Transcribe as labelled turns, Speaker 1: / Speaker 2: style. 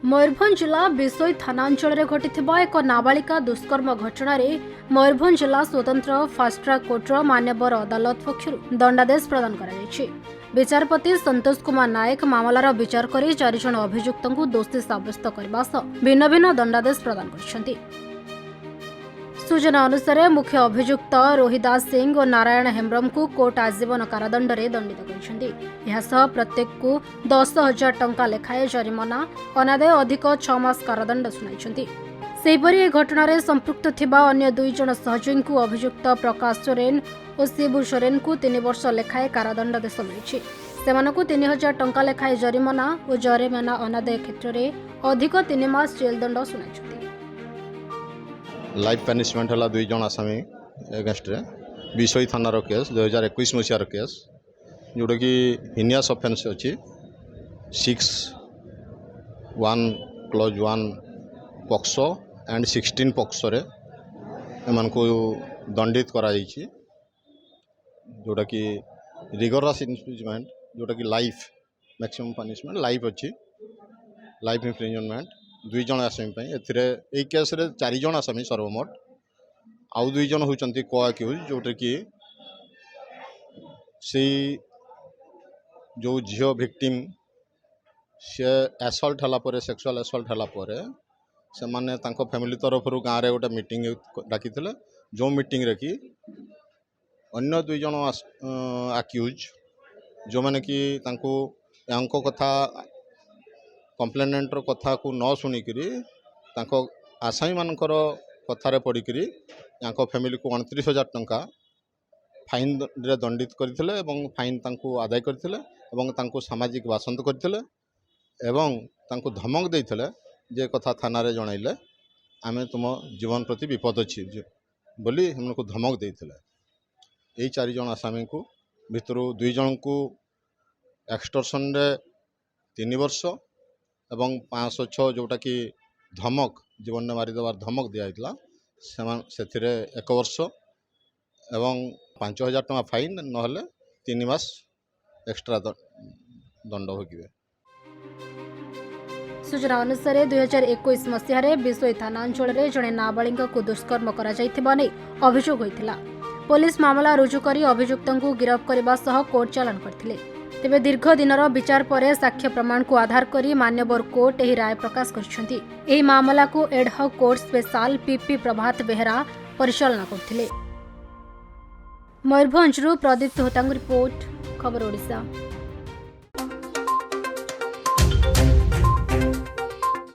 Speaker 1: मयूरभंज जिला बिसोई थानांचल घटिथिबा एक नाबालिका दुष्कर्म घटना मयूरभंज जिला स्वतंत्र फास्ट ट्रैक कोर्टर मान्यवर अदालत पक्षरु दंडादेश प्रदान कराଯାଇଛି। विचारपति संतोष कुमार नायक मामलार विचार कर 4 जण अभियुक्तଙ୍କୁ दोषी साब्यस्त करने सह भिन्न भिन्न दंडादेश प्रदान କରିଛନ୍ତି। सूचना अनुसार मुख्य अभियुक्त रोहिदास सिंह और नारायण हेम्ब्रम को कोर्ट आजीवन कारादंड में दंडित करछन्ती। प्रत्येक को 10,000 टंका लेखाएं जरिमाना अनादाय अधिक 6 मास कारादंड सुनाइछन्ती। सेहिपरि ए घटना रे संपृक्त थिबा अन्य 2 जण सहयोगी को अभियुक्त प्रकाश सोरेन और शिबू सोरेन को 3 वर्ष लेखाएं कारादंड देश मिलिछि। सेमानकु 3,000 टंका लेखाएं जरिमाना और जरिमाना अनादाय क्षेत्र में अधिक 3 मास जेल दंड सुनाइछन्ती।
Speaker 2: लाइफ पनिशमेंट है 2 जण आसामी एगेन्स्ट बिसोई थानार केस 2021 मसीहार केस जोटा कि हिनियस अफेन्स अच्छी 6(1) क्लॉज 1 पॉक्सो एंड 16 पॉक्सो रे एमान को दंडित करा जोटा कि रिगोरस इन्फ्रिंजमेंट जोटा कि लाइफ मैक्सिमम पनिशमेंट लाइफ अच्छी लाइफ इन्फ्रिंजमेंट 2 जण आसामी ए केस रे 4 जण आसामी सर्वमोट आउ 2 जण होचंती को अक्यूज जोटा कि से जो झियो विक्टिम से असल्ट हला परे सेक्सुअल असल्ट हला परे से माने तांको फैमिली तरफ रु गाँव रे गोटे मीटिंग डाकी जो मीटिंग रे कि अन्य 2 जण अक्यूज जो माने कि तांको यांको कथा कंप्लेनेंटर कथा को न शुणिकी आसामी मानकर कथार पड़िकी या फैमिली को 29,000 टंका फाइन रे दंडित करथिले एवं फाइन तांको आदाय करथिले एवं तांको सामाजिक बासंत करथिले एवं तांको धमक देथिले जे कथा थाना रे जणाइले आमे तुम जीवन प्रति विपद अछि बोली हमको धमक देथिले। एई 4 जण आसामी को भितरु 2 जण को एक्सटॉर्शन रे 3 वर्ष एवं 506 जोटा कि धमक जीवन में मारिदेवार धमक दिया से 1 वर्ष एवं 5,000 टंका फाइन नहले 3 मास एक्स्ट्रा दंड भोगिबे।
Speaker 1: सूचना अनुसार 2021 मसीह बिसोई थानांचल में जड़े नाबालिका को दुष्कर्म कर अभियोग होता। पुलिस मामला रुजु कर अभियुक्तों को गिरफ्त करने सह कोर्ट चालान करथिले। तेबे दीर्घ दिनर विचार पर साक्ष्य प्रमाण को आधार करी मान्यवर कोर्ट एही राय प्रकाश करछन्ती। एही मामला को एडहॉक कोर्ट स्पेशल पीपी प्रभात बेहरा परिचालना करथिले। मयूरभंजरू प्रदीप्त होतांग रिपोर्ट खबर ओडिशा।